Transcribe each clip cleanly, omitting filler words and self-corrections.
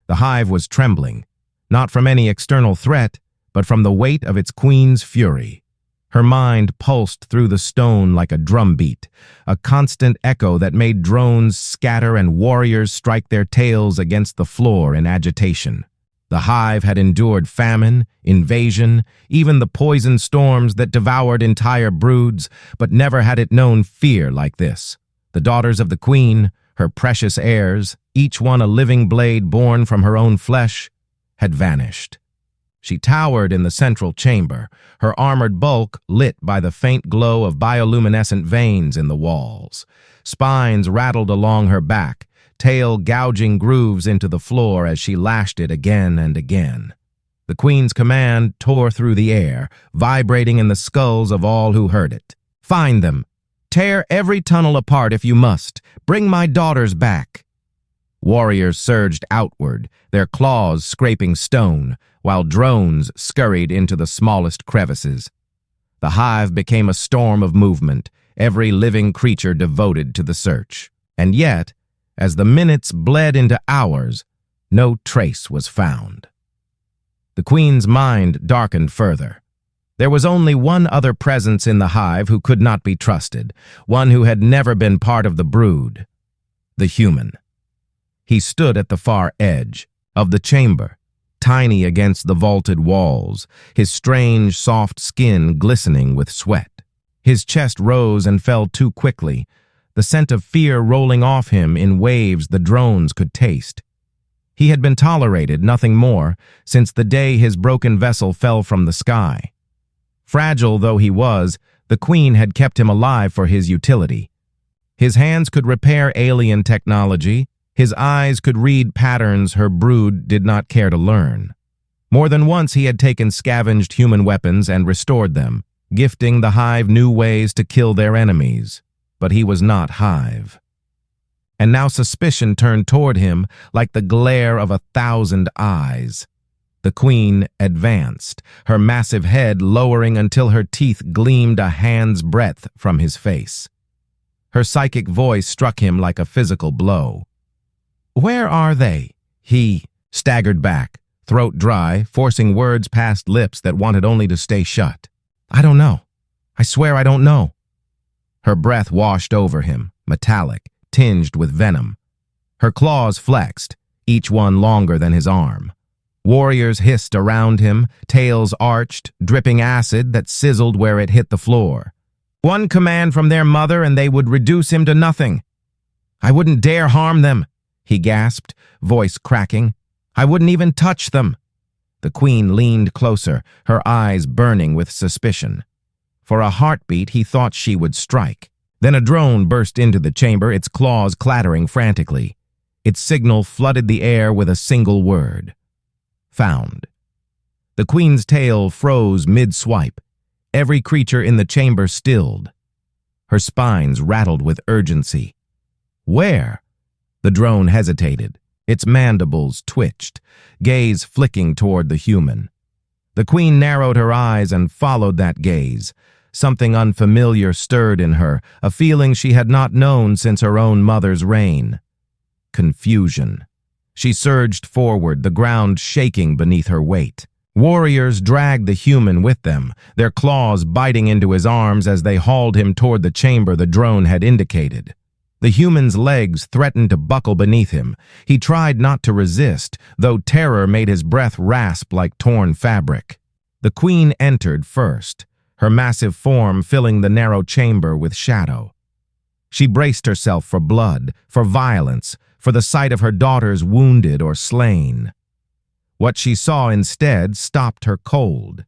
The hive was trembling, not from any external threat, but from the weight of its queen's fury. Her mind pulsed through the stone like a drumbeat, a constant echo that made drones scatter and warriors strike their tails against the floor in agitation. The hive had endured famine, invasion, even the poison storms that devoured entire broods, but never had it known fear like this. The daughters of the queen, her precious heirs, each one a living blade born from her own flesh, had vanished. She towered in the central chamber, her armored bulk lit by the faint glow of bioluminescent veins in the walls. Spines rattled along her back, tail gouging grooves into the floor as she lashed it again and again. The queen's command tore through the air, vibrating in the skulls of all who heard it. "Find them! Tear every tunnel apart if you must! Bring my daughters back!" Warriors surged outward, their claws scraping stone, while drones scurried into the smallest crevices. The hive became a storm of movement, every living creature devoted to the search. And yet, as the minutes bled into hours, no trace was found. The queen's mind darkened further. There was only one other presence in the hive who could not be trusted, one who had never been part of the brood: the human. He stood at the far edge of the chamber, tiny against the vaulted walls, his strange, soft skin glistening with sweat. His chest rose and fell too quickly, the scent of fear rolling off him in waves the drones could taste. He had been tolerated, nothing more, since the day his broken vessel fell from the sky. Fragile though he was, the queen had kept him alive for his utility. His hands could repair alien technology, his eyes could read patterns her brood did not care to learn. More than once he had taken scavenged human weapons and restored them, gifting the hive new ways to kill their enemies. But he was not hive. And now suspicion turned toward him like the glare of 1,000 eyes. The queen advanced, her massive head lowering until her teeth gleamed a hand's breadth from his face. Her psychic voice struck him like a physical blow. "Where are they?" He staggered back, throat dry, forcing words past lips that wanted only to stay shut. "I don't know. I swear I don't know." Her breath washed over him, metallic, tinged with venom. Her claws flexed, each one longer than his arm. Warriors hissed around him, tails arched, dripping acid that sizzled where it hit the floor. One command from their mother and they would reduce him to nothing. "I wouldn't dare harm them," he gasped, voice cracking. "I wouldn't even touch them." The queen leaned closer, her eyes burning with suspicion. For a heartbeat, he thought she would strike. Then a drone burst into the chamber, its claws clattering frantically. Its signal flooded the air with a single word: found. The queen's tail froze mid-swipe. Every creature in the chamber stilled. Her spines rattled with urgency. "Where?" The drone hesitated, its mandibles twitched, gaze flicking toward the human. The queen narrowed her eyes and followed that gaze. Something unfamiliar stirred in her, a feeling she had not known since her own mother's reign. Confusion. She surged forward, the ground shaking beneath her weight. Warriors dragged the human with them, their claws biting into his arms as they hauled him toward the chamber the drone had indicated. The human's legs threatened to buckle beneath him. He tried not to resist, though terror made his breath rasp like torn fabric. The queen entered first, her massive form filling the narrow chamber with shadow. She braced herself for blood, for violence, for the sight of her daughters wounded or slain. What she saw instead stopped her cold.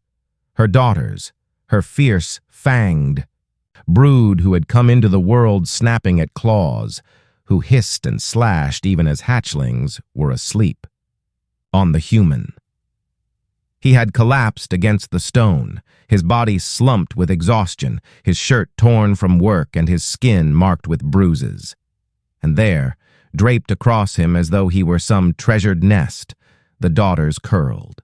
Her daughters, her fierce, fanged brood who had come into the world snapping at claws, who hissed and slashed even as hatchlings, were asleep. On the human. He had collapsed against the stone, his body slumped with exhaustion, his shirt torn from work and his skin marked with bruises. And there, draped across him as though he were some treasured nest, the daughters curled.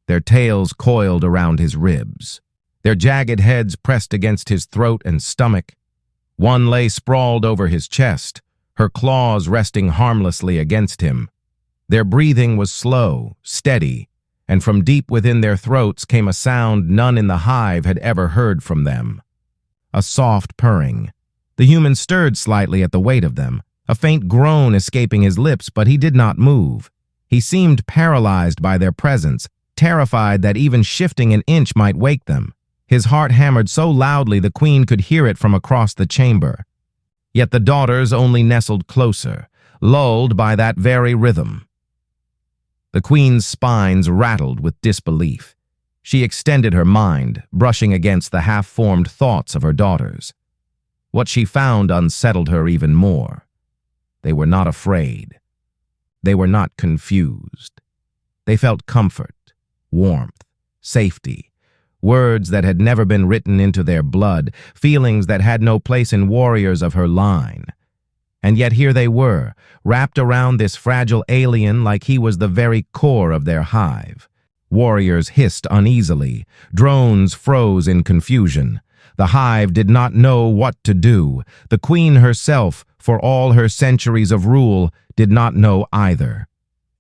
Their tails coiled around his ribs, their jagged heads pressed against his throat and stomach. One lay sprawled over his chest, her claws resting harmlessly against him. Their breathing was slow, steady, and from deep within their throats came a sound none in the hive had ever heard from them. A soft purring. The human stirred slightly at the weight of them, a faint groan escaping his lips, but he did not move. He seemed paralyzed by their presence, terrified that even shifting an inch might wake them. His heart hammered so loudly the queen could hear it from across the chamber. Yet the daughters only nestled closer, lulled by that very rhythm. The queen's spines rattled with disbelief. She extended her mind, brushing against the half-formed thoughts of her daughters. What she found unsettled her even more. They were not afraid. They were not confused. They felt comfort, warmth, safety, words that had never been written into their blood, feelings that had no place in warriors of her line. And yet here they were, wrapped around this fragile alien like he was the very core of their hive. Warriors hissed uneasily. Drones froze in confusion. The hive did not know what to do. The queen herself, for all her centuries of rule, did not know either.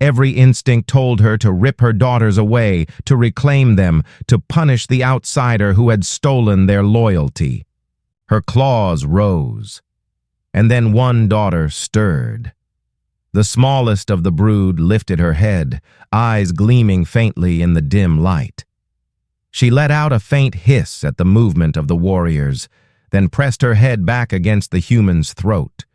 Every instinct told her to rip her daughters away, to reclaim them, to punish the outsider who had stolen their loyalty. Her claws rose. And then one daughter stirred. The smallest of the brood lifted her head, eyes gleaming faintly in the dim light. She let out a faint hiss at the movement of the warriors, then pressed her head back against the human's throat,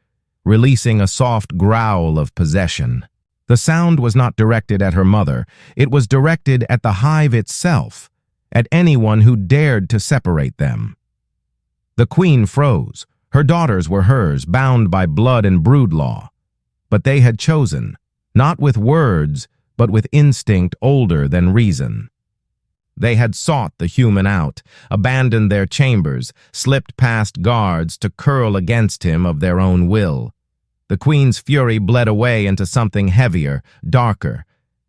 releasing a soft growl of possession. The sound was not directed at her mother. It was directed at the hive itself, at anyone who dared to separate them. The queen froze. Her daughters were hers, bound by blood and brood law. But they had chosen, not with words, but with instinct older than reason. They had sought the human out, abandoned their chambers, slipped past guards to curl against him of their own will. The queen's fury bled away into something heavier, darker.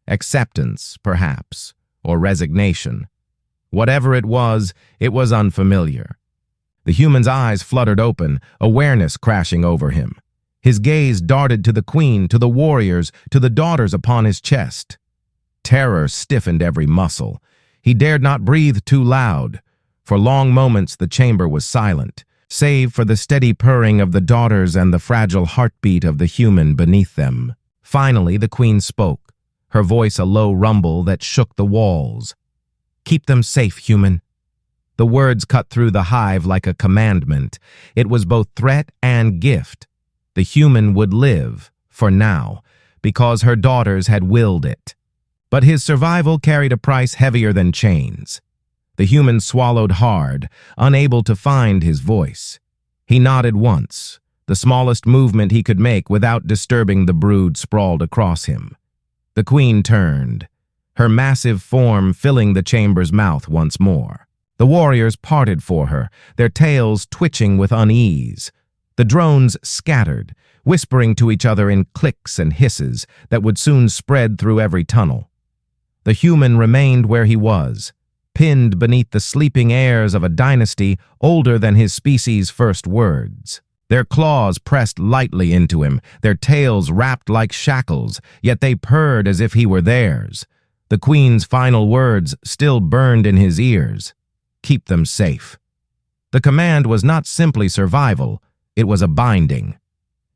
Acceptance, perhaps, or resignation. Whatever it was unfamiliar. The human's eyes fluttered open, awareness crashing over him. His gaze darted to the queen, to the warriors, to the daughters upon his chest. Terror stiffened every muscle. He dared not breathe too loud. For long moments the chamber was silent, save for the steady purring of the daughters and the fragile heartbeat of the human beneath them. Finally the queen spoke, her voice a low rumble that shook the walls. "Keep them safe, human." The words cut through the hive like a commandment. It was both threat and gift. The human would live, for now, because her daughters had willed it. But his survival carried a price heavier than chains. The human swallowed hard, unable to find his voice. He nodded once, the smallest movement he could make without disturbing the brood sprawled across him. The queen turned, her massive form filling the chamber's mouth once more. The warriors parted for her, their tails twitching with unease. The drones scattered, whispering to each other in clicks and hisses that would soon spread through every tunnel. The human remained where he was, pinned beneath the sleeping heirs of a dynasty older than his species' first words. Their claws pressed lightly into him, their tails wrapped like shackles, yet they purred as if he were theirs. The queen's final words still burned in his ears. Keep them safe. The command was not simply survival, it was a binding.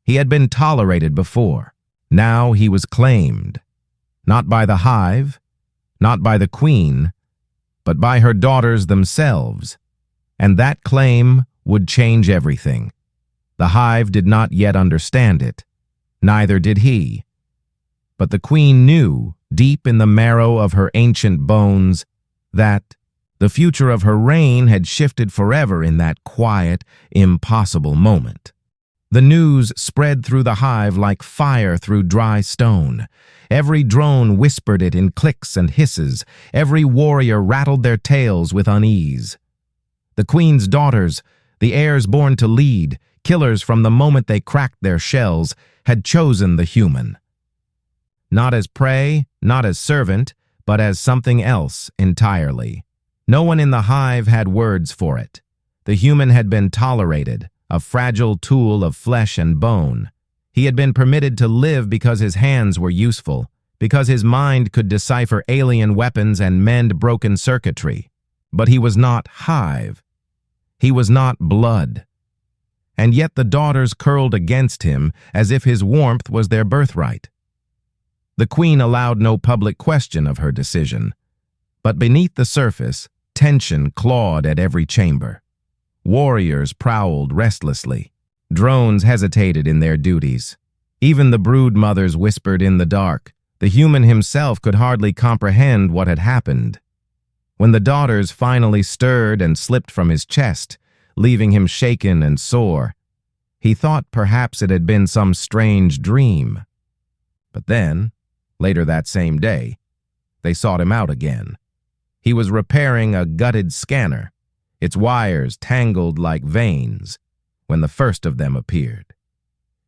He had been tolerated before. Now he was claimed. Not by the hive, not by the queen, but by her daughters themselves. And that claim would change everything. The hive did not yet understand it. Neither did he. But the queen knew, deep in the marrow of her ancient bones, that the future of her reign had shifted forever in that quiet, impossible moment. The news spread through the hive like fire through dry stone. Every drone whispered it in clicks and hisses. Every warrior rattled their tails with unease. The queen's daughters, the heirs born to lead, killers from the moment they cracked their shells, had chosen the human. Not as prey, not as servant, but as something else entirely. No one in the hive had words for it. The human had been tolerated, a fragile tool of flesh and bone. He had been permitted to live because his hands were useful, because his mind could decipher alien weapons and mend broken circuitry. But he was not hive. He was not blood. And yet the daughters curled against him as if his warmth was their birthright. The queen allowed no public question of her decision. But beneath the surface, tension clawed at every chamber. Warriors prowled restlessly. Drones hesitated in their duties. Even the brood mothers whispered in the dark. The human himself could hardly comprehend what had happened. When the daughters finally stirred and slipped from his chest, leaving him shaken and sore, he thought perhaps it had been some strange dream. But then, later that same day, they sought him out again. He was repairing a gutted scanner, its wires tangled like veins, when the first of them appeared.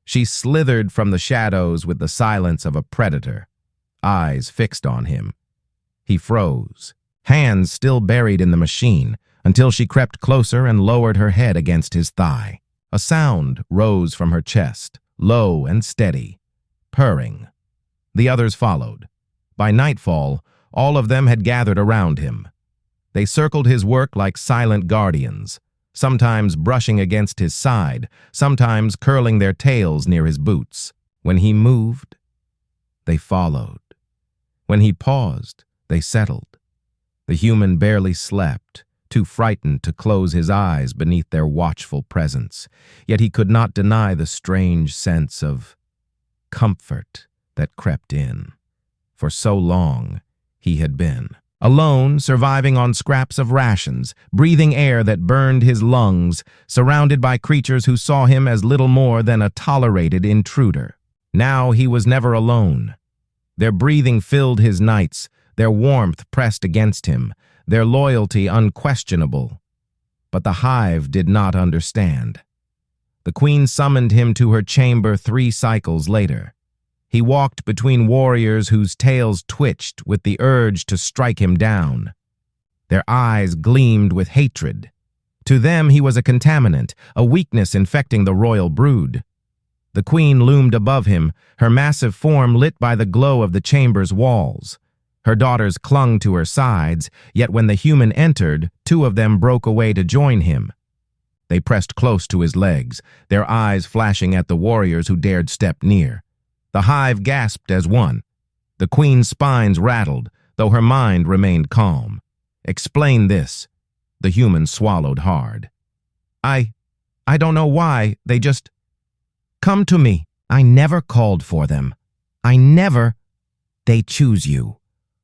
She slithered from the shadows with the silence of a predator, eyes fixed on him. He froze, hands still buried in the machine, until she crept closer and lowered her head against his thigh. A sound rose from her chest, low and steady, purring. The others followed. By nightfall, all of them had gathered around him. They circled his work like silent guardians, sometimes brushing against his side, sometimes curling their tails near his boots. When he moved, they followed. When he paused, they settled. The human barely slept, too frightened to close his eyes beneath their watchful presence. Yet he could not deny the strange sense of comfort that crept in. For so long, he had been alone, surviving on scraps of rations, breathing air that burned his lungs, surrounded by creatures who saw him as little more than a tolerated intruder. Now he was never alone. Their breathing filled his nights, their warmth pressed against him, their loyalty unquestionable. But the hive did not understand. The queen summoned him to her chamber 3 cycles later. He walked between warriors whose tails twitched with the urge to strike him down. Their eyes gleamed with hatred. To them he was a contaminant, a weakness infecting the royal brood. The queen loomed above him, her massive form lit by the glow of the chamber's walls. Her daughters clung to her sides, yet when the human entered, 2 of them broke away to join him. They pressed close to his legs, their eyes flashing at the warriors who dared step near. The hive gasped as one. The queen's spines rattled, though her mind remained calm. "Explain this." The human swallowed hard. I don't know why, they just come to me. I never called for them. They choose you.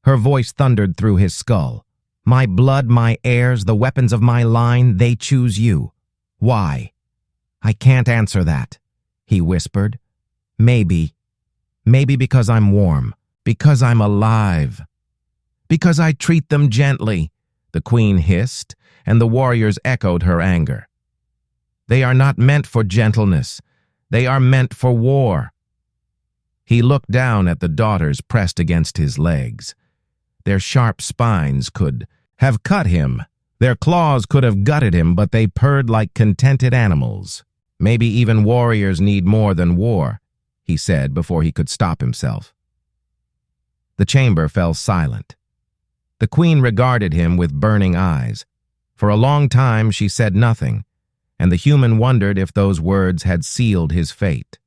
Her voice thundered through his skull. My blood, my heirs, the weapons of my line, they choose you. Why? I can't answer that, he whispered. Maybe because I'm warm, because I'm alive, because I treat them gently, the queen hissed, and the warriors echoed her anger. They are not meant for gentleness. They are meant for war. He looked down at the daughters pressed against his legs. Their sharp spines could have cut him. Their claws could have gutted him, but they purred like contented animals. Maybe even warriors need more than war, he said before he could stop himself. The chamber fell silent. The queen regarded him with burning eyes. For a long time she said nothing, and the human wondered if those words had sealed his fate.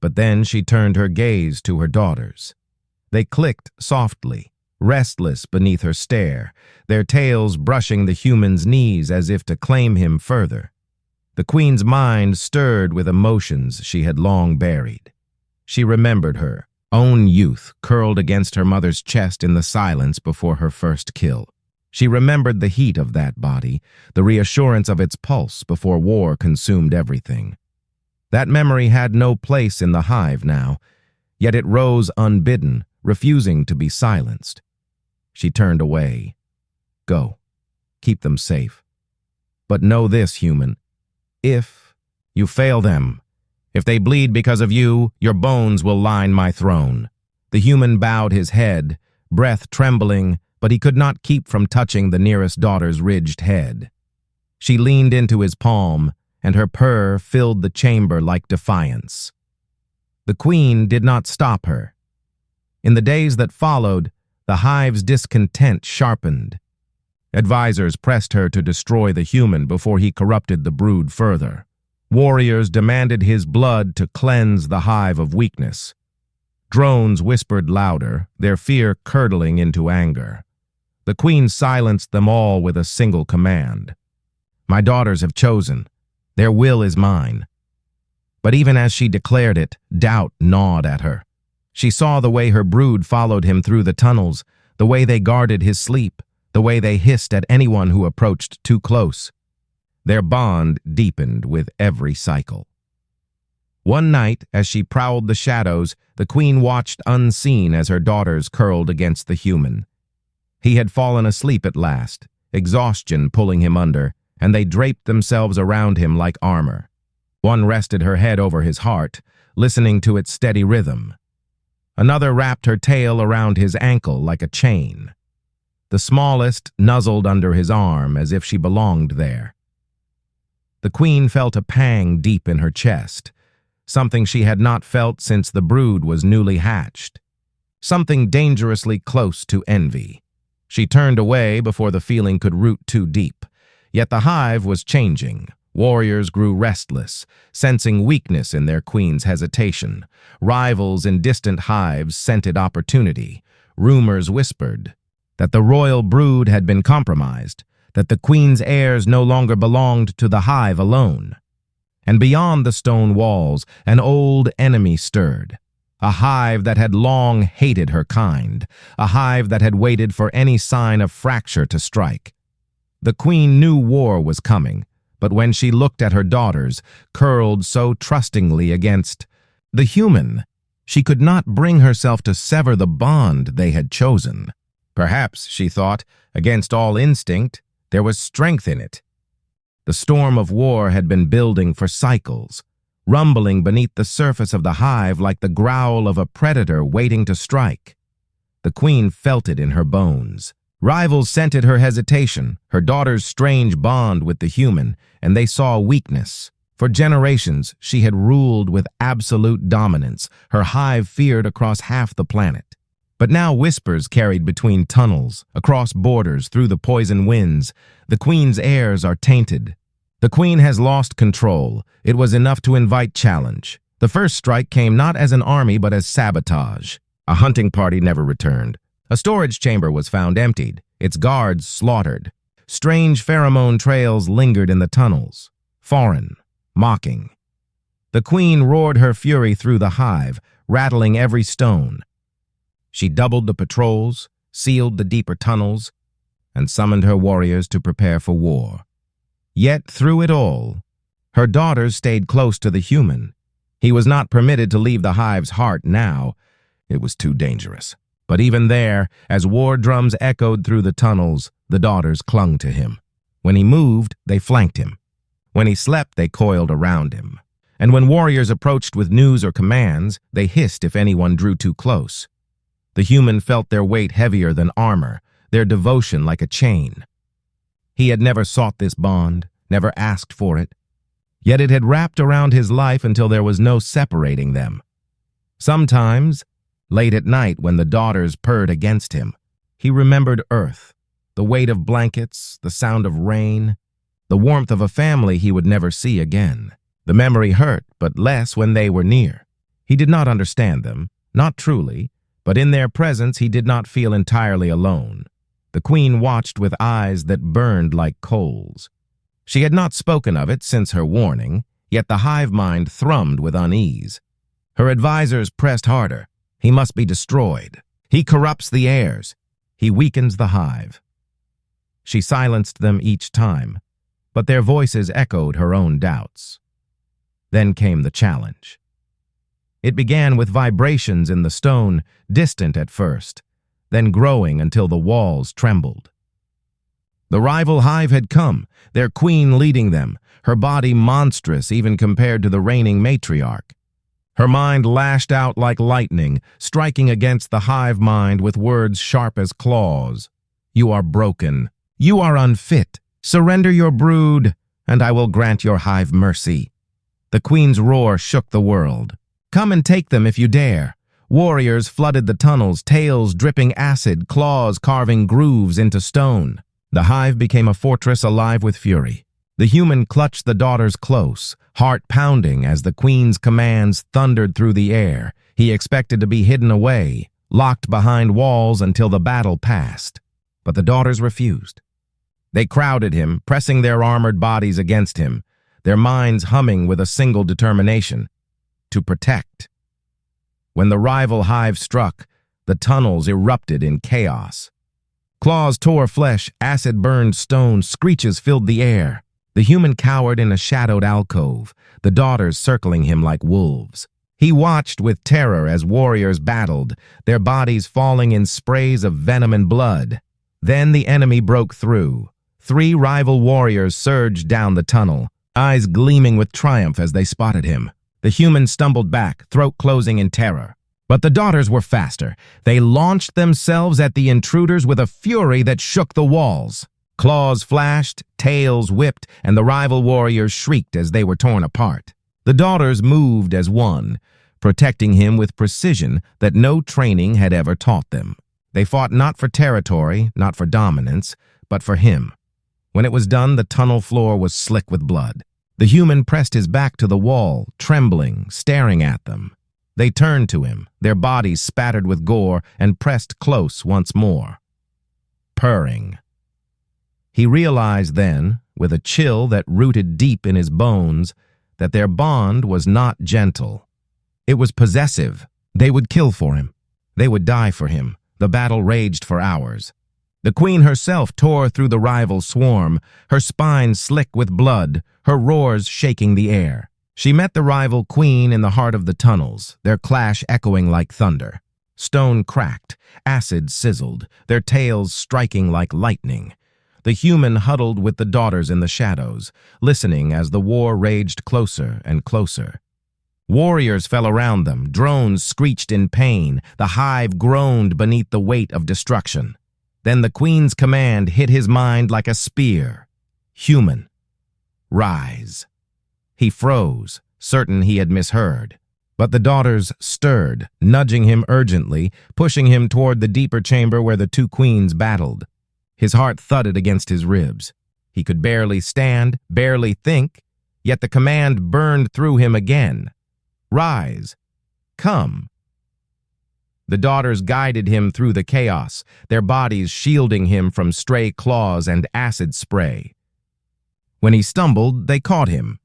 But then she turned her gaze to her daughters. They clicked softly, restless beneath her stare, their tails brushing the human's knees as if to claim him further. The queen's mind stirred with emotions she had long buried. She remembered her own youth curled against her mother's chest in the silence before her first kill. She remembered the heat of that body, the reassurance of its pulse before war consumed everything. That memory had no place in the hive now, yet it rose unbidden, refusing to be silenced. She turned away. Go. Keep them safe. But know this, human. If you fail them, if they bleed because of you, your bones will line my throne. The human bowed his head, breath trembling, but he could not keep from touching the nearest daughter's ridged head. She leaned into his palm, and her purr filled the chamber like defiance. The queen did not stop her. In the days that followed, the hive's discontent sharpened. Advisors pressed her to destroy the human before he corrupted the brood further. Warriors demanded his blood to cleanse the hive of weakness. Drones whispered louder, their fear curdling into anger. The queen silenced them all with a single command. "My daughters have chosen. Their will is mine." But even as she declared it, doubt gnawed at her. She saw the way her brood followed him through the tunnels, the way they guarded his sleep, the way they hissed at anyone who approached too close. Their bond deepened with every cycle. One night, as she prowled the shadows, the queen watched unseen as her daughters curled against the human. He had fallen asleep at last, exhaustion pulling him under, and they draped themselves around him like armor. One rested her head over his heart, listening to its steady rhythm. Another wrapped her tail around his ankle like a chain. The smallest nuzzled under his arm as if she belonged there. The queen felt a pang deep in her chest, something she had not felt since the brood was newly hatched, something dangerously close to envy. She turned away before the feeling could root too deep. Yet the hive was changing. Warriors grew restless, sensing weakness in their queen's hesitation. Rivals in distant hives scented opportunity. Rumors whispered that the royal brood had been compromised, that the queen's heirs no longer belonged to the hive alone. And beyond the stone walls, an old enemy stirred. A hive that had long hated her kind, a hive that had waited for any sign of fracture to strike. The queen knew war was coming, but when she looked at her daughters, curled so trustingly against the human, she could not bring herself to sever the bond they had chosen. Perhaps, she thought, against all instinct, there was strength in it. The storm of war had been building for cycles, rumbling beneath the surface of the hive like the growl of a predator waiting to strike. The queen felt it in her bones. Rivals scented her hesitation, her daughter's strange bond with the human, and they saw weakness. For generations, she had ruled with absolute dominance. Her hive feared across half the planet. But now whispers carried between tunnels, across borders, through the poison winds. The queen's heirs are tainted. The queen has lost control. It was enough to invite challenge. The first strike came not as an army but as sabotage. A hunting party never returned. A storage chamber was found emptied, its guards slaughtered. Strange pheromone trails lingered in the tunnels, foreign, mocking. The queen roared her fury through the hive, rattling every stone. She doubled the patrols, sealed the deeper tunnels, and summoned her warriors to prepare for war. Yet through it all, her daughters stayed close to the human. He was not permitted to leave the hive's heart now. It was too dangerous. But even there, as war drums echoed through the tunnels, the daughters clung to him. When he moved, they flanked him. When he slept, they coiled around him. And when warriors approached with news or commands, they hissed if anyone drew too close. The human felt their weight heavier than armor, their devotion like a chain. He had never sought this bond, never asked for it. Yet it had wrapped around his life until there was no separating them. Sometimes, late at night when the daughters purred against him, he remembered Earth, the weight of blankets, the sound of rain, the warmth of a family he would never see again. The memory hurt, but less when they were near. He did not understand them, not truly, but in their presence he did not feel entirely alone. The queen watched with eyes that burned like coals. She had not spoken of it since her warning, yet the hive mind thrummed with unease. Her advisors pressed harder. He must be destroyed. He corrupts the heirs. He weakens the hive. She silenced them each time, but their voices echoed her own doubts. Then came the challenge. It began with vibrations in the stone, distant at first, then growing until the walls trembled. The rival hive had come, their queen leading them, her body monstrous even compared to the reigning matriarch. Her mind lashed out like lightning, striking against the hive mind with words sharp as claws. "You are broken. You are unfit. Surrender your brood, and I will grant your hive mercy." The queen's roar shook the world. "Come and take them if you dare. Warriors flooded the tunnels, tails dripping acid, claws carving grooves into stone. The hive became a fortress alive with fury. The human clutched the daughters close, heart pounding as the queen's commands thundered through the air. He expected to be hidden away, locked behind walls until the battle passed. But the daughters refused. They crowded him, pressing their armored bodies against him, their minds humming with a single determination: to protect. When the rival hive struck, the tunnels erupted in chaos. Claws tore flesh, acid burned stone, screeches filled the air. The human cowered in a shadowed alcove, the daughters circling him like wolves. He watched with terror as warriors battled, their bodies falling in sprays of venom and blood. Then the enemy broke through. 3 rival warriors surged down the tunnel, eyes gleaming with triumph as they spotted him. The human stumbled back, throat closing in terror. But the daughters were faster. They launched themselves at the intruders with a fury that shook the walls. Claws flashed, tails whipped, and the rival warriors shrieked as they were torn apart. The daughters moved as one, protecting him with precision that no training had ever taught them. They fought not for territory, not for dominance, but for him. When it was done, the tunnel floor was slick with blood. The human pressed his back to the wall, trembling, staring at them. They turned to him, their bodies spattered with gore, and pressed close once more. Purring. He realized then, with a chill that rooted deep in his bones, that their bond was not gentle. It was possessive. They would kill for him. They would die for him. The battle raged for hours. The queen herself tore through the rival swarm, her spine slick with blood, her roars shaking the air. She met the rival queen in the heart of the tunnels, their clash echoing like thunder. Stone cracked, acid sizzled, their tails striking like lightning. The human huddled with the daughters in the shadows, listening as the war raged closer and closer. Warriors fell around them, drones screeched in pain, the hive groaned beneath the weight of destruction. Then the queen's command hit his mind like a spear. Human, rise. He froze, certain he had misheard. But the daughters stirred, nudging him urgently, pushing him toward the deeper chamber where the 2 queens battled. His heart thudded against his ribs. He could barely stand, barely think, yet the command burned through him again. Rise. Come. The daughters guided him through the chaos, their bodies shielding him from stray claws and acid spray. When he stumbled, they caught him.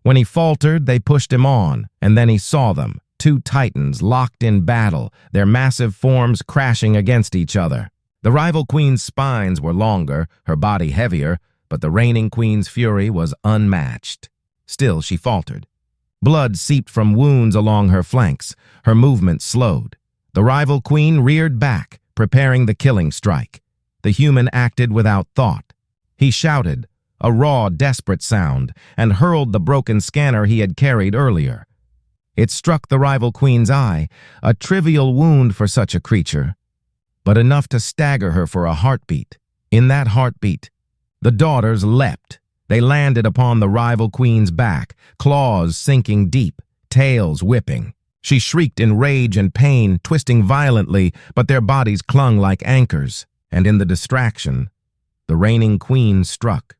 When he faltered, they pushed him on, and then he saw them, 2 titans locked in battle, their massive forms crashing against each other. The rival queen's spines were longer, her body heavier, but the reigning queen's fury was unmatched. Still, she faltered. Blood seeped from wounds along her flanks, her movement slowed. The rival queen reared back, preparing the killing strike. The human acted without thought. He shouted, a raw, desperate sound, and hurled the broken scanner he had carried earlier. It struck the rival queen's eye, a trivial wound for such a creature, but enough to stagger her for a heartbeat. In that heartbeat, the daughters leapt. They landed upon the rival queen's back, claws sinking deep, tails whipping. She shrieked in rage and pain, twisting violently, but their bodies clung like anchors. And in the distraction, the reigning queen struck.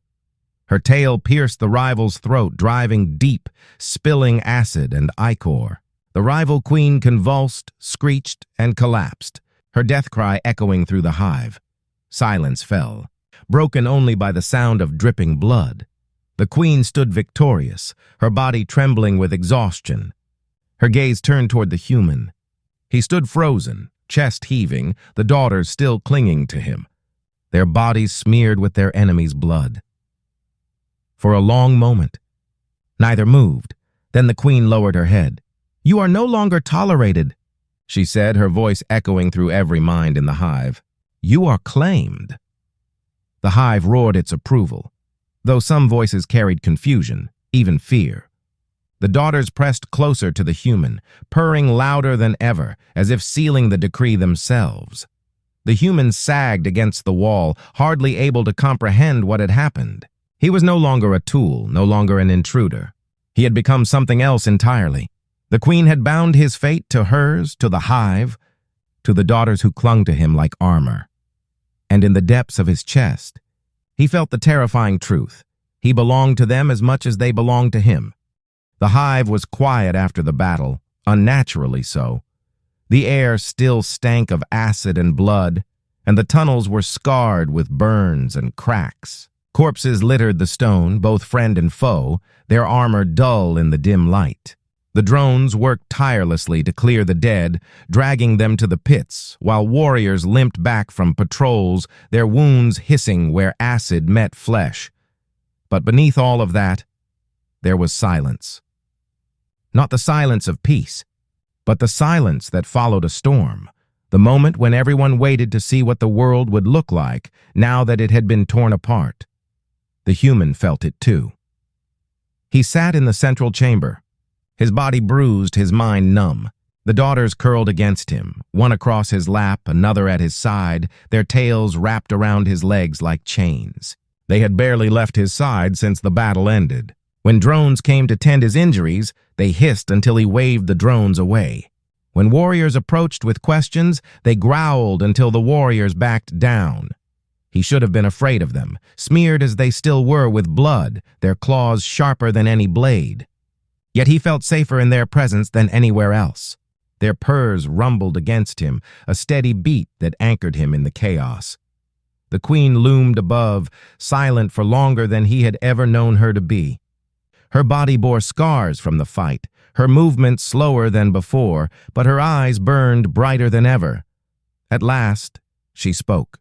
Her tail pierced the rival's throat, driving deep, spilling acid and ichor. The rival queen convulsed, screeched, and collapsed, her death cry echoing through the hive. Silence fell, broken only by the sound of dripping blood. The queen stood victorious, her body trembling with exhaustion. Her gaze turned toward the human. He stood frozen, chest heaving, the daughters still clinging to him, their bodies smeared with their enemy's blood. For a long moment, neither moved. Then the queen lowered her head. "You are no longer tolerated," she said, her voice echoing through every mind in the hive. "You are claimed." The hive roared its approval, though some voices carried confusion, even fear. The daughters pressed closer to the human, purring louder than ever, as if sealing the decree themselves. The human sagged against the wall, hardly able to comprehend what had happened. He was no longer a tool, no longer an intruder. He had become something else entirely. The queen had bound his fate to hers, to the hive, to the daughters who clung to him like armor. And in the depths of his chest, he felt the terrifying truth. He belonged to them as much as they belonged to him. The hive was quiet after the battle, unnaturally so. The air still stank of acid and blood, and the tunnels were scarred with burns and cracks. Corpses littered the stone, both friend and foe, their armor dull in the dim light. The drones worked tirelessly to clear the dead, dragging them to the pits, while warriors limped back from patrols, their wounds hissing where acid met flesh. But beneath all of that, there was silence. Not the silence of peace, but the silence that followed a storm, the moment when everyone waited to see what the world would look like now that it had been torn apart. The human felt it too. He sat in the central chamber, his body bruised, his mind numb. The daughters curled against him, one across his lap, another at his side, their tails wrapped around his legs like chains. They had barely left his side since the battle ended. When drones came to tend his injuries, they hissed until he waved the drones away. When warriors approached with questions, they growled until the warriors backed down. He should have been afraid of them, smeared as they still were with blood, their claws sharper than any blade. Yet he felt safer in their presence than anywhere else. Their purrs rumbled against him, a steady beat that anchored him in the chaos. The queen loomed above, silent for longer than he had ever known her to be. Her body bore scars from the fight, her movements slower than before, but her eyes burned brighter than ever. At last, she spoke.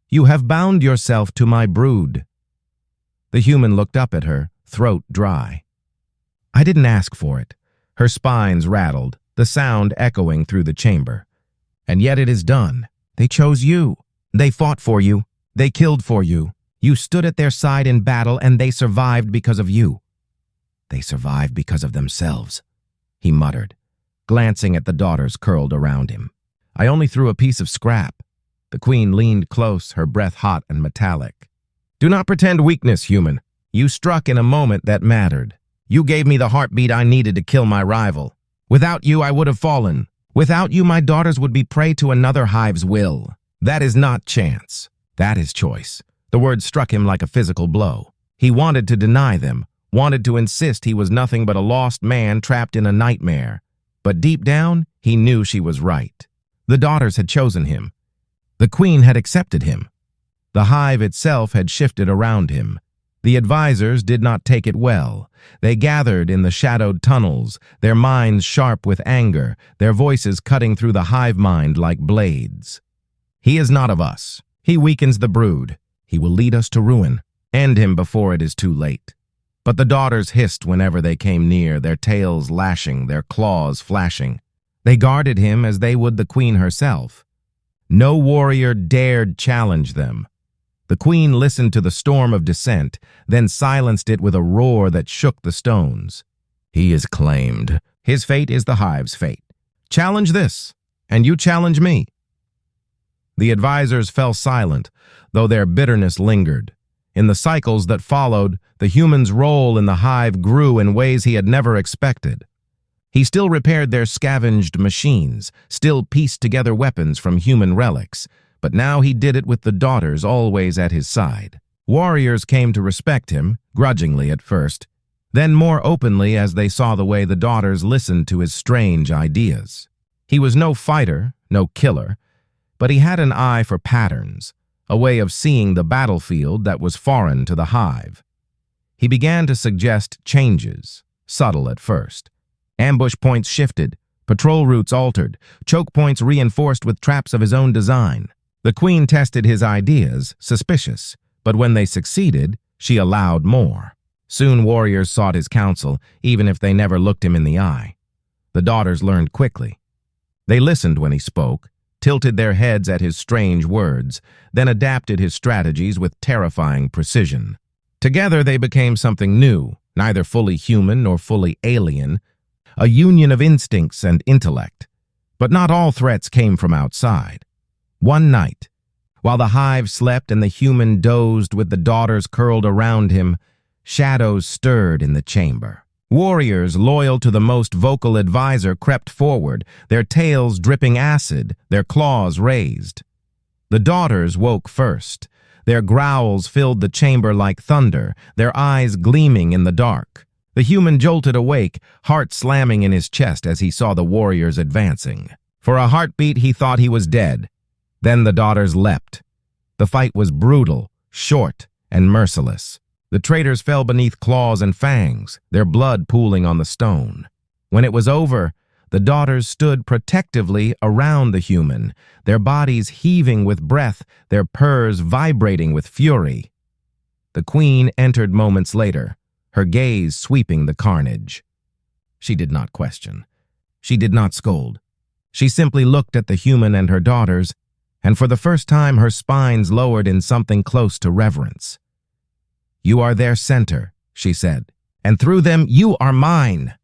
"You have bound yourself to my brood." The human looked up at her, throat dry. "I didn't ask for it." Her spines rattled, the sound echoing through the chamber. "And yet it is done. They chose you. They fought for you. They killed for you. You stood at their side in battle, and they survived because of you." "They survived because of themselves," he muttered, glancing at the daughters curled around him. "I only threw a piece of scrap." The queen leaned close, her breath hot and metallic. "Do not pretend weakness, human. You struck in a moment that mattered. You gave me the heartbeat I needed to kill my rival. Without you, I would have fallen. Without you, my daughters would be prey to another hive's will. That is not chance. That is choice." The word struck him like a physical blow. He wanted to deny them, wanted to insist he was nothing but a lost man trapped in a nightmare. But deep down, he knew she was right. The daughters had chosen him. The queen had accepted him. The hive itself had shifted around him. The advisors did not take it well. They gathered in the shadowed tunnels, their minds sharp with anger, their voices cutting through the hive mind like blades. "He is not of us. He weakens the brood. He will lead us to ruin. End him before it is too late." But the daughters hissed whenever they came near, their tails lashing, their claws flashing. They guarded him as they would the queen herself. No warrior dared challenge them. The queen listened to the storm of dissent, then silenced it with a roar that shook the stones. "He is claimed. His fate is the hive's fate. Challenge this, and you challenge me." The advisors fell silent, though their bitterness lingered. In the cycles that followed, the human's role in the hive grew in ways he had never expected. He still repaired their scavenged machines, still pieced together weapons from human relics, but now he did it with the daughters always at his side. Warriors came to respect him, grudgingly at first, then more openly as they saw the way the daughters listened to his strange ideas. He was no fighter, no killer, but he had an eye for patterns, a way of seeing the battlefield that was foreign to the hive. He began to suggest changes, subtle at first. Ambush points shifted, patrol routes altered, choke points reinforced with traps of his own design. The queen tested his ideas, suspicious, but when they succeeded, she allowed more. Soon warriors sought his counsel, even if they never looked him in the eye. The daughters learned quickly. They listened when he spoke, tilted their heads at his strange words, then adapted his strategies with terrifying precision. Together they became something new, neither fully human nor fully alien, a union of instincts and intellect. But not all threats came from outside. One night, while the hive slept and the human dozed with the daughters curled around him, shadows stirred in the chamber. Warriors loyal to the most vocal advisor crept forward, their tails dripping acid, their claws raised. The daughters woke first. Their growls filled the chamber like thunder, their eyes gleaming in the dark. The human jolted awake, heart slamming in his chest as he saw the warriors advancing. For a heartbeat, he thought he was dead. Then the daughters leapt. The fight was brutal, short, and merciless. The traitors fell beneath claws and fangs, their blood pooling on the stone. When it was over, the daughters stood protectively around the human, their bodies heaving with breath, their purrs vibrating with fury. The queen entered moments later, her gaze sweeping the carnage. She did not question. She did not scold. She simply looked at the human and her daughters, and for the first time her spines lowered in something close to reverence. "You are their center," she said, "and through them you are mine."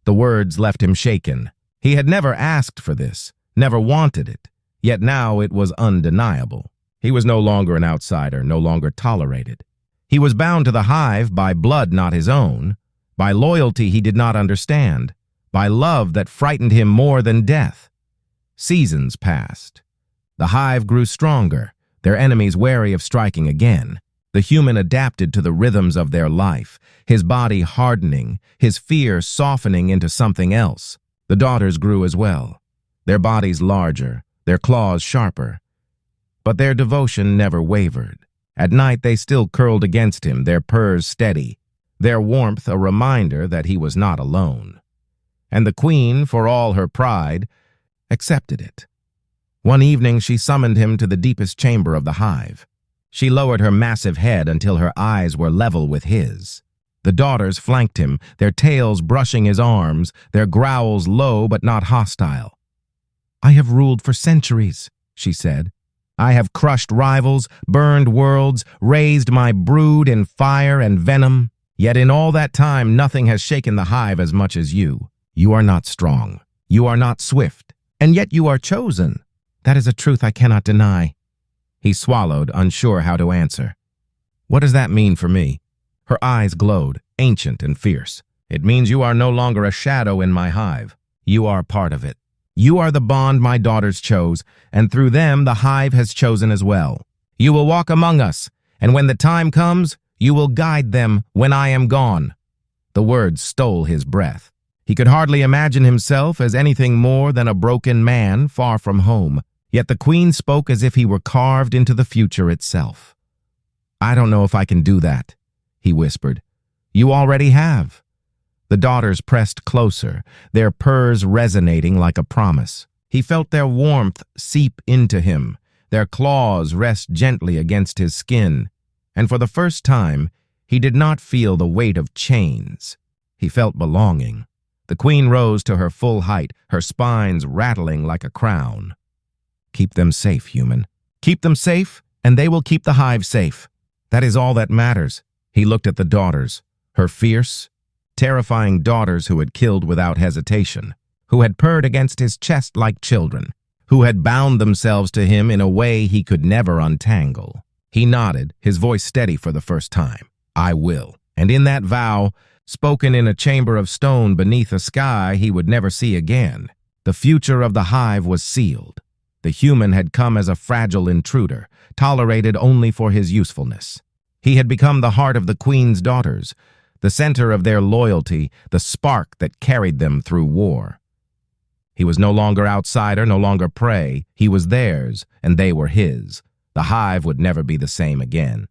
The words left him shaken. He had never asked for this, never wanted it, yet now it was undeniable. He was no longer an outsider, no longer tolerated. He was bound to the hive by blood not his own, by loyalty he did not understand, by love that frightened him more than death. Seasons passed. The hive grew stronger, their enemies wary of striking again. The human adapted to the rhythms of their life, his body hardening, his fear softening into something else. The daughters grew as well, their bodies larger, their claws sharper. But their devotion never wavered. At night they still curled against him, their purrs steady, their warmth a reminder that he was not alone. And the queen, for all her pride, accepted it. One evening she summoned him to the deepest chamber of the hive. She lowered her massive head until her eyes were level with his. The daughters flanked him, their tails brushing his arms, their growls low but not hostile. "I have ruled for centuries," she said. "I have crushed rivals, burned worlds, raised my brood in fire and venom. Yet in all that time nothing has shaken the hive as much as you. You are not strong. You are not swift. And yet you are chosen. That is a truth I cannot deny." He swallowed, unsure how to answer. "What does that mean for me?" Her eyes glowed, ancient and fierce. "It means you are no longer a shadow in my hive. You are part of it. You are the bond my daughters chose, and through them the hive has chosen as well. You will walk among us, and when the time comes, you will guide them when I am gone." The words stole his breath. He could hardly imagine himself as anything more than a broken man far from home, yet the queen spoke as if he were carved into the future itself. "I don't know if I can do that," he whispered. "You already have." The daughters pressed closer, their purrs resonating like a promise. He felt their warmth seep into him, their claws rest gently against his skin, and for the first time, he did not feel the weight of chains. He felt belonging. The queen rose to her full height, her spines rattling like a crown. "Keep them safe, human. Keep them safe, and they will keep the hive safe. That is all that matters." He looked at the daughters, her fierce, terrifying daughters who had killed without hesitation, who had purred against his chest like children, who had bound themselves to him in a way he could never untangle. He nodded, his voice steady for the first time. "I will." And in that vow, spoken in a chamber of stone beneath a sky he would never see again, the future of the hive was sealed. The human had come as a fragile intruder, tolerated only for his usefulness. He had become the heart of the queen's daughters, the center of their loyalty, the spark that carried them through war. He was no longer outsider, no longer prey. He was theirs, and they were his. The hive would never be the same again.